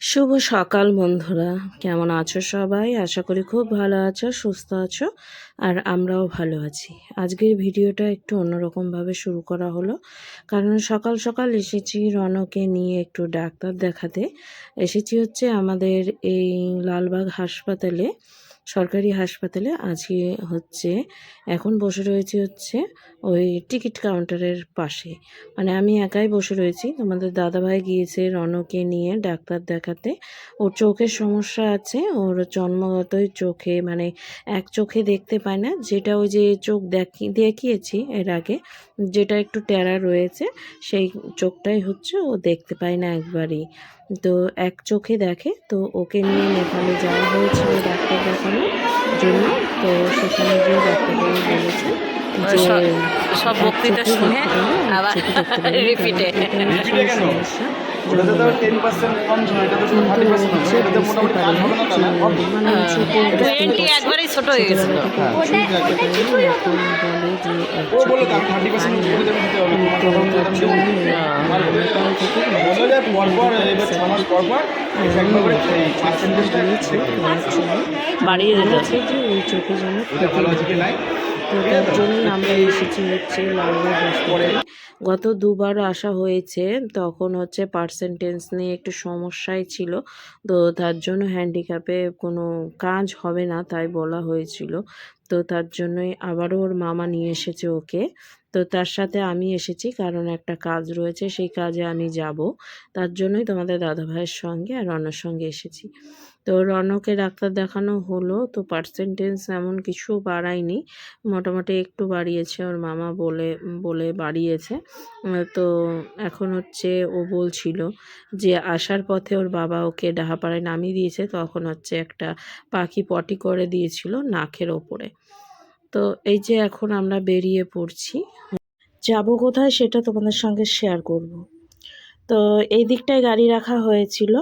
শুভ সকাল বন্ধুরা, কেমন আছো সবাই? আশা করি খুব ভালো আছো, সুস্থ আছো, আর আমরাও ভালো আছি। আজকের ভিডিওটা একটু অন্যরকমভাবে শুরু করা হলো, কারণ সকাল সকাল এসেছি রনকে নিয়ে একটু ডাক্তার দেখাতে। এসেছি হচ্ছে আমাদের এই লালবাগ হাসপাতালে, সরকারি হাসপাতালে। আজকে হচ্ছে এখন বসে রয়েছি হচ্ছে ওই টিকিট কাউন্টারের পাশে, মানে আমি একাই বসে রয়েছি। তোমাদের দাদাভাই গিয়েছে রনকে নিয়ে ডাক্তার দেখাতে। ওর চোখের সমস্যা আছে, ওর জন্মগতই চোখে মানে এক চোখে দেখতে পায় না, যেটা ওই যে চোখ দেখিয়েছি এর আগে, যেটা একটু টেরা রয়েছে, সেই চোখটাই হচ্ছে ও দেখতে পায় না একবারই। তো এক চোখে দেখে, তো ওকে নিয়ে নেপালে যাওয়া হয়েছিল ডাক্তার দেখানোর জন্য। তো সেখানে গিয়ে ডাক্তারবাবু বলেছেন যে সব এক বক্তৃতা চোখে শুনে দেখতে পাবে, এক আবার চোখে দেখতে পাবে না, রিপিটে কারণ এটা হচ্ছে সমস্যা ওটাতে তো জন্মগত। 10% কম ছিল, এটা তো কিন্তু 30% হবে, হচ্ছে এটা তো বুঝতে মোটামুটি কাজ পারেনি হবে না যে তাহলে হবে। মানে ছোট বুঝতেই 20 পারছো, একবারেই ছোট হয়ে গেছিল। ছোটবেলা থেকে কিছুই বুঝতে পারেনি। এখন বলে যে এক ও চোখে বলে তার দেখতে 30% পায় না। উপরে দাম দিতে হবে, তোমার তো তখন তার দাম জন্য দেবো। নেপাল থেকে বলেছে বলে যে পরপর এবার 6 মাস পর পর একবার করে এই পার্সেন্টেজটা দিয়েছে ওনার ছেলে, বাড়িয়ে দিতে বলেছে যে ওই চোখে যেন এটা ভালো আছে কি নাই। তো তার জন্যই আমরা এসেছি হচ্ছে লালবাগ হাসপাতালে। গত দুবার আসা হয়েছে, তখন হচ্ছে পার্সেন্টেজ নিয়ে একটু সমস্যায় ছিল। তো তার জন্য হ্যান্ডিক্যাপে কোনো কাজ হবে না তাই বলা হয়েছিল। তো তার জন্যই আবারও ওর মামা নিয়ে এসেছে ওকে। তো তার সাথে আমি এসেছি, কারণ একটা কাজ রয়েছে, সেই কাজে আমি যাব। তার জন্যই তোমাদের দাদাভাইয়ের সঙ্গে আর রনর সঙ্গে এসেছি। তো রনকে ডাক্তার দেখানো হলো, তো পার্সেন্টেজ এমন কিছু বাড়ায়নি, মোটামুটি একটু বাড়িয়েছে, ওর মামা বলে বলে বাড়িয়েছে। তো এখন হচ্ছে ও বলছিল যে আসার পথে ওর বাবা ওকে ডাহাপাড়ায় নামিয়ে দিয়েছে, তখন হচ্ছে একটা পাখি পটি করে দিয়েছিল নাকের ওপরে। তো এই যে এখন আমরা বেরিয়ে পড়ছি, যাব কোথায় সেটা তোমাদের সঙ্গে শেয়ার করব। তো এই দিকটায় গাড়ি রাখা হয়েছিল,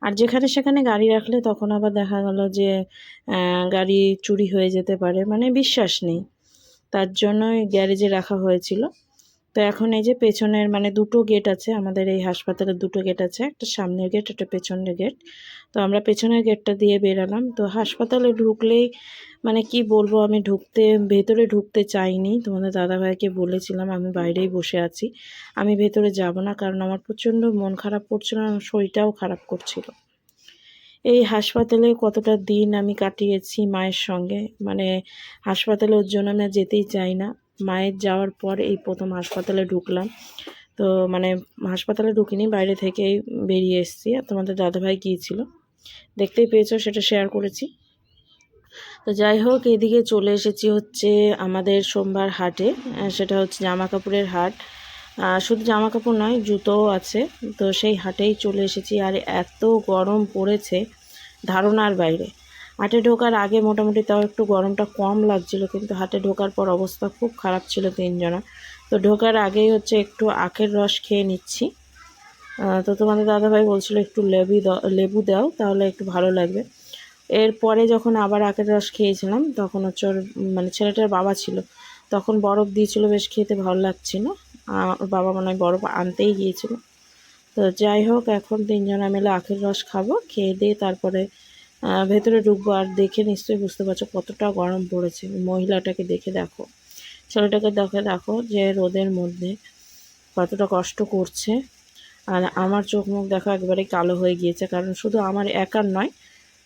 আর যেখানে সেখানে গাড়ি রাখলে তখন আবার দেখা গেল যে গাড়ি চুরি হয়ে যেতে পারে, মানে বিশ্বাস নেই, তার জন্যই গ্যারেজে রাখা হয়েছিল। তো এখন এই যে পেছনের মানে দুটো গেট আছে আমাদের এই হাসপাতালের, দুটো গেট আছে, একটা সামনের গেট, একটা পেছনের গেট। তো আমরা পেছনের গেটটা দিয়ে বেরালাম। তো হাসপাতালে ঢুকলেই মানে কি বলবো, আমি ভেতরে ঢুকতে চাইনি। তোমাদের দাদাভাইকে বলেছিলাম আমি বাইরেই বসে আছি, আমি ভেতরে যাব না, কারণ আমার প্রচণ্ড মন খারাপ করছিল, আমার শরীরটাও খারাপ করছিল। এই হাসপাতালে কতটা দিন আমি কাটিয়েছি মায়ের সঙ্গে, মানে হাসপাতালে ওর জন্য আমি আর যেতেই চাই না। মায়ের যাওয়ার পর এই প্রথম হাসপাতালে ঢুকলাম। তো মানে হাসপাতালে ঢুকিনি, বাইরে থেকেই বেরিয়ে এসেছি। আর তোমাদের দাদাভাই গিয়েছিল, দেখতেই পেয়েছো, সেটা শেয়ার করেছি। তো যাই হোক, এদিকে চলে এসেছি হচ্ছে আমাদের সোমবার হাটে, সেটা হচ্ছে জামা কাপড়ের হাট। শুধু জামা কাপড় নয়, জুতোও আছে। তো সেই হাটেই চলে এসেছি, আর এত গরম পড়েছে ধারণার বাইরে। হাটে ঢোকার আগে মোটামুটি তাও একটু গরমটা কম লাগছিল, কিন্তু হাটে ঢোকার পর অবস্থা খুব খারাপ ছিল তিনজনা। তো ঢোকার আগেই হচ্ছে একটু আখের রস খেয়ে নিচ্ছি। তো তোমাদের দাদাভাই বলছিল একটু লেবু দাও, তাহলে একটু ভালো লাগবে। এরপরে যখন আবার আখের রস খেয়েছিলাম, তখন হচ্ছে ওর মানে ছেলেটার বাবা ছিল, তখন বরফ দিয়েছিল, বেশ খেতে ভালো লাগছিল। ওর বাবা মনে হয় বরফ আনতেই গিয়েছিল। তো যাই হোক, এখন তিনজনা মিলে আখের রস খাবো, খেয়ে দিয়ে তারপরে ভেতরে ঢুকবো। আর দেখে নিশ্চয়ই বুঝতে পারছো কতটা গরম পড়েছে। মহিলাটাকে দেখে দেখো, ছেলেটাকে দেখে দেখো যে রোদের মধ্যে কতটা কষ্ট করছে। আর আমার চোখ মুখ দেখো একবারে কালো হয়ে গিয়েছে, কারণ শুধু আমার একার নয়,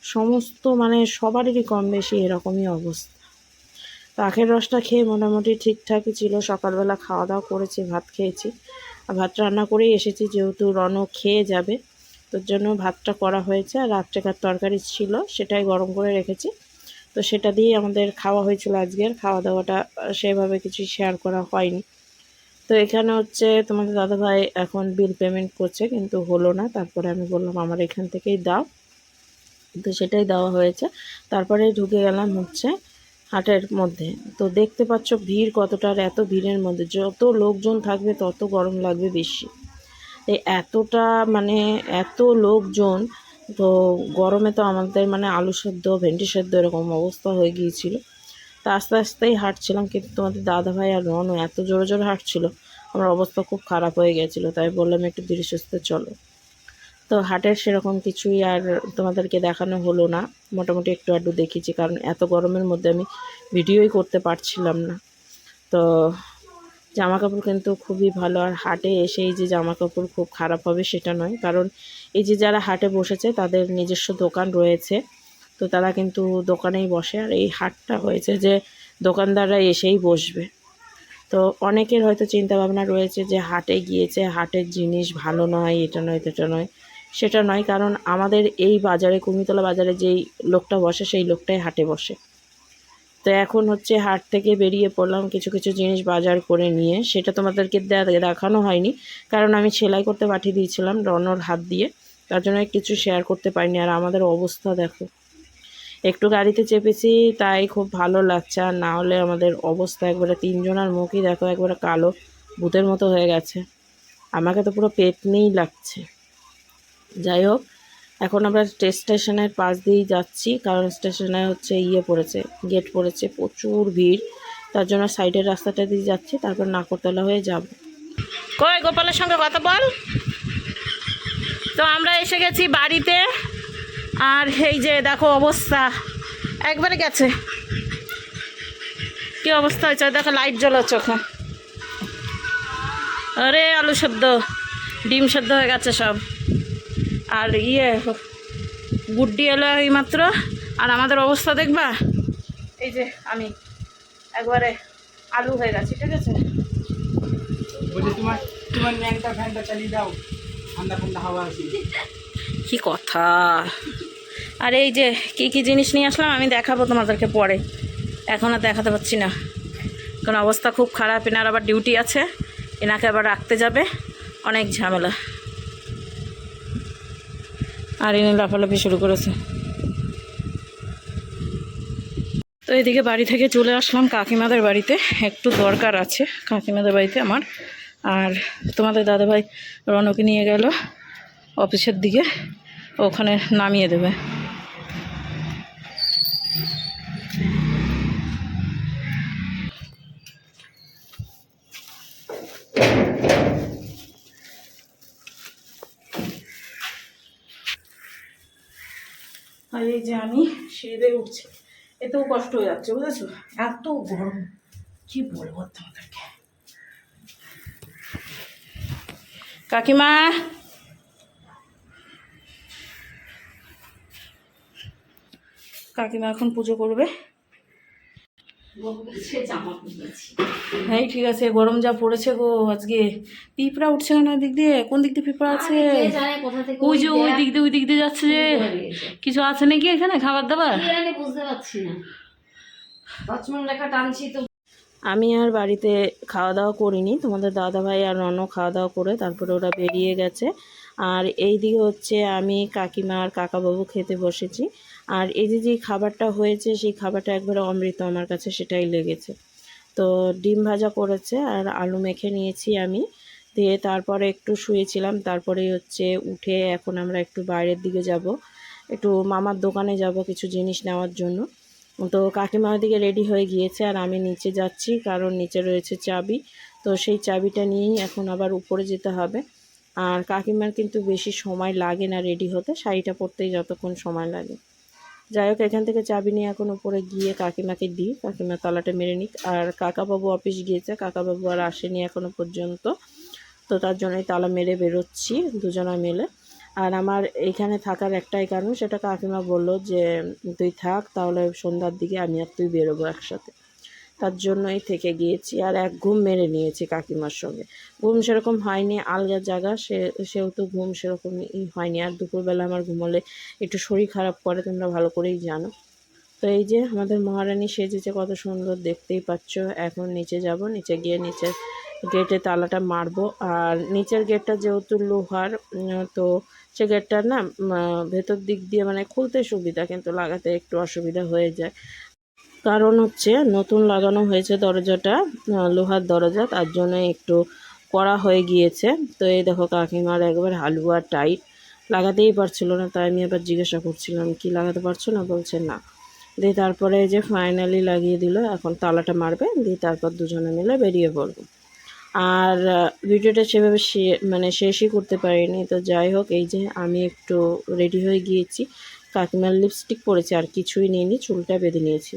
সমস্ত মানে সবারই কম বেশি এরকমই অবস্থা। তো আখের রসটা খেয়ে মোটামুটি ঠিকঠাকই ছিল। সকালবেলা খাওয়া দাওয়া করেছি, ভাত খেয়েছি, আর ভাত রান্না করেই এসেছি, যেহেতু রণ খেয়ে যাবে তোর জন্য ভাতটা করা হয়েছে। আর রাত্রেকার তরকারি ছিল, সেটাই গরম করে রেখেছি। তো সেটা দিয়েই আমাদের খাওয়া হয়েছিল। আজকের খাওয়া দাওয়াটা সেভাবে কিছু শেয়ার করা হয়নি। তো এখানে হচ্ছে তোমাদের দাদাভাই এখন বিল পেমেন্ট করছে, কিন্তু হলো না। তারপরে আমি বললাম আমার এখান থেকেই দাও, তো সেটাই দেওয়া হয়েছে। তারপরে ঢুকে গেলাম হচ্ছে হাটের মধ্যে। তো দেখতে পাচ্ছ ভিড় কতটা, আর এত ভিড়ের মধ্যে যত লোকজন থাকবে তত গরম লাগবে বেশি। এই এতটা মানে এত লোকজন, তো গরমে তো আমাদের মানে আলু সেদ্ধ, ভেন্ডি সেদ্ধ এরকম অবস্থা হয়ে গিয়েছিল। তো আস্তে আস্তেই হাঁটছিলাম, কিন্তু তোমাদের দাদাভাই আর রনও এত জোরে জোরে হাঁটছিল, আমার অবস্থা খুব খারাপ হয়ে গেছিলো। তাই বললাম একটু ধীরে সুস্থে চলো। তো তো হাটের সেরকম কিছুই আর তোমাদেরকে দেখানো হলো না, মোটামুটি একটু আধটু দেখিয়েছি, কারণ এত গরমের মধ্যে আমি ভিডিওই করতে পারছিলাম না। তো জামা কাপড় কিন্তু খুবই ভালো, আর হাটে এসেই যে জামা কাপড় খুব খারাপ হবে সেটা নয়, কারণ এই যে যারা হাটে বসেছে তাদের নিজস্ব দোকান রয়েছে, তো তারা কিন্তু দোকানেই বসে, আর এই হাটটা হয়েছে যে দোকানদাররা এসেই বসবে। তো অনেকের হয়তো চিন্তা ভাবনা রয়েছে যে হাটে গিয়েছে, হাটের জিনিস ভালো নয়, এটা নয় সেটা নয়, সেটা নয়, কারণ আমাদের এই বাজারে, কুর্মিতলা বাজারে যেই লোকটা বসে সেই লোকটাই হাটে বসে। তো এখন হচ্ছে হাট থেকে বেরিয়ে পড়লাম কিছু কিছু জিনিস বাজার করে নিয়ে, সেটা তোমাদেরকে দেখানো হয়নি, কারণ আমি সেলাই করতে পাঠিয়ে দিয়েছিলাম রনর হাত দিয়ে, তার জন্য কিছু শেয়ার করতে পারিনি। আর আমাদের অবস্থা দেখো, একটু গাড়িতে চেপেছি তাই খুব ভালো লাগছে, আর না হলে আমাদের অবস্থা একবারে, তিনজনের মুখই দেখো একবারে কালো ভূতের মতো হয়ে গেছে, আমাকে তো পুরো পেট নিয়েই লাগছে। যাই হোক, এখন আমরা স্টেশনের পাশ দিয়েই যাচ্ছি, কারণ স্টেশনে হচ্ছে পড়েছে, গেট পড়েছে, প্রচুর ভিড়, তার জন্য সাইডের রাস্তাটা দিয়ে যাচ্ছি, তারপর নাকরতলা হয়ে যাব। কই গোপালের সঙ্গে কথা বল। তো আমরা এসে গেছি বাড়িতে, আর এই যে দেখো অবস্থা একবারে গেছে, কি অবস্থা হয়েছে দেখো, লাইট জ্বলাচ্ছে ওখানে, আরে আলু সেদ্ধ, ডিম সেদ্ধ হয়ে গেছে সব, আর গুড্ডি এলো এইমাত্র, আর আমাদের অবস্থা দেখবা, এই যে আমি একবারে আলু হয়ে গেছি, ঠিক আছে। বলছি তোমার তোমার ন্যাংটা ফ্যানটা চালিয়ে দাও, ঠান্ডা ঠান্ডা হাওয়া আছে। কি কথা। আর এই যে কী কী জিনিস নিয়ে আসলাম আমি দেখাবো তোমাদেরকে পরে, এখন আর দেখাতে পারছি না, কারণ অবস্থা খুব খারাপ। এনার আবার ডিউটি আছে, এনাকে আবার রাখতে যাবে, অনেক ঝামেলা। আর এনে লাফালাফি শুরু করেছে। তো এদিকে বাড়ি থেকে চলে আসলাম কাকিমাদের বাড়িতে, একটু দরকার আছে কাকিমাদের বাড়িতে আমার। আর তোমাদের দাদাভাই রনকে নিয়ে গেল অফিসের দিকে, ওখানে নামিয়ে দেবে। আর এই যে আমি সিঁড়ি উঠছি, এতেও কষ্ট হয়ে যাচ্ছে, বুঝেছো, এত গরম, কি বলবো তোমাদেরকে। কাকিমা, কাকিমা এখন পুজো করবে। হ্যাঁ ঠিক আছে, গরম যা পড়েছে গো আজকে, পিঁপড়া উঠছে কেন দিক দিয়ে, কোন দিক দিয়ে পিঁপড়া আছে, ওই যে ওই দিক দিয়ে যাচ্ছে, যে কিছু আছে নাকি এখানে খাবার দাবার, বুঝতে পারছি না, 5 মিনিট লেখা টানছি তো। আমি আর বাড়িতে খাওয়া দাওয়া করিনি, তোমাদের দাদাভাই আর রন খাওয়া দাওয়া করে তারপরে ওরা বেরিয়ে গেছে। আর এই দিকে হচ্ছে আমি, কাকিমা আর কাকাবাবু খেতে বসেছি। আর এই যে খাবারটা হয়েছে সেই খাবারটা একবারে অমৃত আমার কাছে, সেটাই লেগেছে। তো ডিম ভাজা করেছে আর আলু মেখে নিয়েছি আমি, দিয়ে তারপরে একটু শুয়েছিলাম, তারপরে হচ্ছে উঠে এখন আমরা একটু বাইরের দিকে যাব, একটু মামার দোকানে যাব কিছু জিনিস নেওয়ার জন্য। তো কাকিমা ওদিকে রেডি হয়ে গিয়েছে, আর আমি নিচে যাচ্ছি, কারণ নিচে রয়েছে চাবি, তো সেই চাবিটা নিয়েই এখন আবার উপরে যেতে হবে। আর কাকিমার কিন্তু বেশি সময় লাগে না রেডি হতে, শাড়িটা পরতেই যতক্ষণ সময় লাগে। যাই হোক, এখান থেকে চাবি নিয়ে এখন উপরে গিয়ে কাকিমাকে দিই, কাকিমা তালাটা মেরে নিক। আর কাকাবাবু অফিস গিয়েছে, কাকাবাবু আর আসেনি এখনও পর্যন্ত, তো তার জন্যই তালা মেরে বেরোচ্ছি দুজনা মিলে। আর আমার এইখানে থাকার একটাই কারণ, সেটা কাকিমা বললো যে তুই থাক, তাহলে সন্ধ্যার দিকে আমি আর তুই বেরোবো একসাথে, তার জন্যই থেকে গিয়েছি। আর এক ঘুম মেরে নিয়েছি কাকিমার সঙ্গে, ঘুম সেরকম হয়নি, আলগা জায়গা সেহেতু ঘুম সেরকম হয়নি। আর দুপুরবেলা আমার ঘুমোলে একটু শরীর খারাপ করে, তোমরা ভালো করেই জানো। তো এই যে আমাদের মহারানী সেজেছে কত সুন্দর, দেখতেই পাচ্ছ। এখন নিচে যাব, নিচে গিয়ে নিচের গেটে তালাটা মারবো। আর নিচের গেটটা যেহেতু লোহার, তো সে গেটটা না ভেতর দিক দিয়ে মানে খুলতে সুবিধা, কিন্তু লাগাতে একটু অসুবিধা হয়ে যায়, কারণ হচ্ছে নতুন লাগানো হয়েছে দরজাটা, লোহার দরজা, তার জন্য একটু কড়া হয়ে গিয়েছে। তো এই দেখো কাকিমার একবার হালুয়া টাইট, লাগাতেই পারছিল না, তাই আমি আবার জিজ্ঞাসা করছিলাম কি লাগাতে পারছো না, বলছে না। দিয়ে তারপরে এই যে ফাইনালি লাগিয়ে দিল, এখন তালাটা মারবে, দিয়ে তারপর দুজনে মিলে বেরিয়ে পড়বো। আর ভিডিওটা সেভাবে মানে শেষই করতে পারিনি। তো যাই হোক, এই যে আমি একটু রেডি হয়ে গিয়েছি, কাকিমার লিপস্টিক পরেছি, আর কিছুই নিইনি, চুলটা বেঁধে নিয়েছি,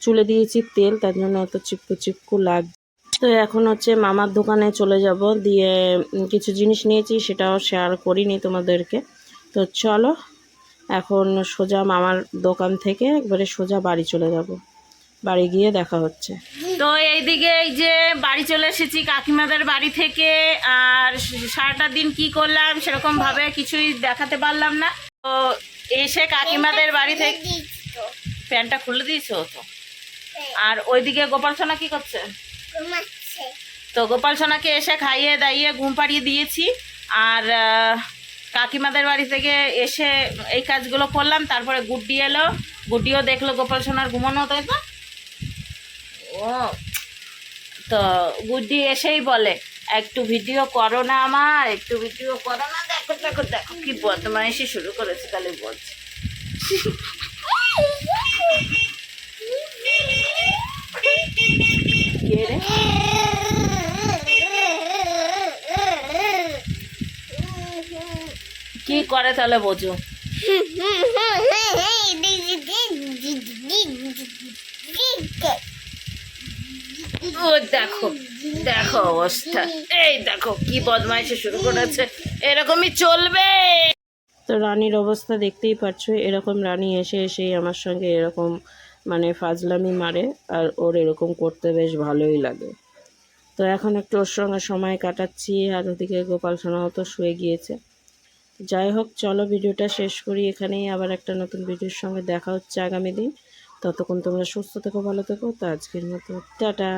চুলে দিয়েছি তেল, তার জন্য অত চিপকু চিপকু লাগছে। তো এখন হচ্ছে মামার দোকানে চলে যাব, দিয়ে কিছু জিনিস নিয়েছি, সেটাও শেয়ার করিনি তোমাদেরকে। তো চলো এখন সোজা মামার দোকান থেকে একবারে সোজা বাড়ি চলে যাব, বাড়ি গিয়ে দেখা হচ্ছে। তো এইদিকে এই যে বাড়ি চলে এসেছি কাকিমাদের বাড়ি থেকে, আর সারাটা দিন কি করলাম সেরকম ভাবে কিছুই দেখাতে পারলাম না। তো এসে কাকিমাদের বাড়ি থেকে প্যান্টটা খুলে দিয়েছো তো। আর ওইদিকে গোপাল সোনা কি করছে? তো গোপাল সোনাকে এসে খাইয়ে দাইয়ে ঘুম পাড়িয়ে দিয়েছি। আর কাকিমাদের বাড়ি থেকে এসে এই কাজগুলো করলাম। তারপরে গুড্ডি এলো, গুড্ডিও দেখলো গোপাল সোনার ঘুমানো, তাই তো। ও তো গুড্ডি এসেই বলে, একটু ভিডিও করো না আমার, একটু ভিডিও করো না। দেখো দেখো দেখো কি বদমাইশি শুরু করেছে, তাহলে বলছে। কে রে? কি করে তাহলে বোঝো। ও দেখো দেখো অবস্থা, এই দেখো কি বদমাইশি শুরু করেছে, এরকমই চলবে। তো রানীর অবস্থা দেখতেই পাচ্ছ, এরকম রানী এসে এসেই আমার সঙ্গে এরকম মানে ফাজলামি মারে, আর ওর এরকম করতে বেশ ভালোই লাগে। তো এখন একটু ওর সঙ্গে সময় কাটাচ্ছি, আর ওদিকে গোপাল সোনাও তো শুয়ে গিয়েছে। যাই হোক, চলো ভিডিওটা শেষ করি এখানেই, আবার একটা নতুন ভিডিওর সঙ্গে দেখা হচ্ছে আগামী দিন। ততক্ষণ তোমরা সুস্থ থেকো, ভালো থেকো। তো আজকের মতো টাটা।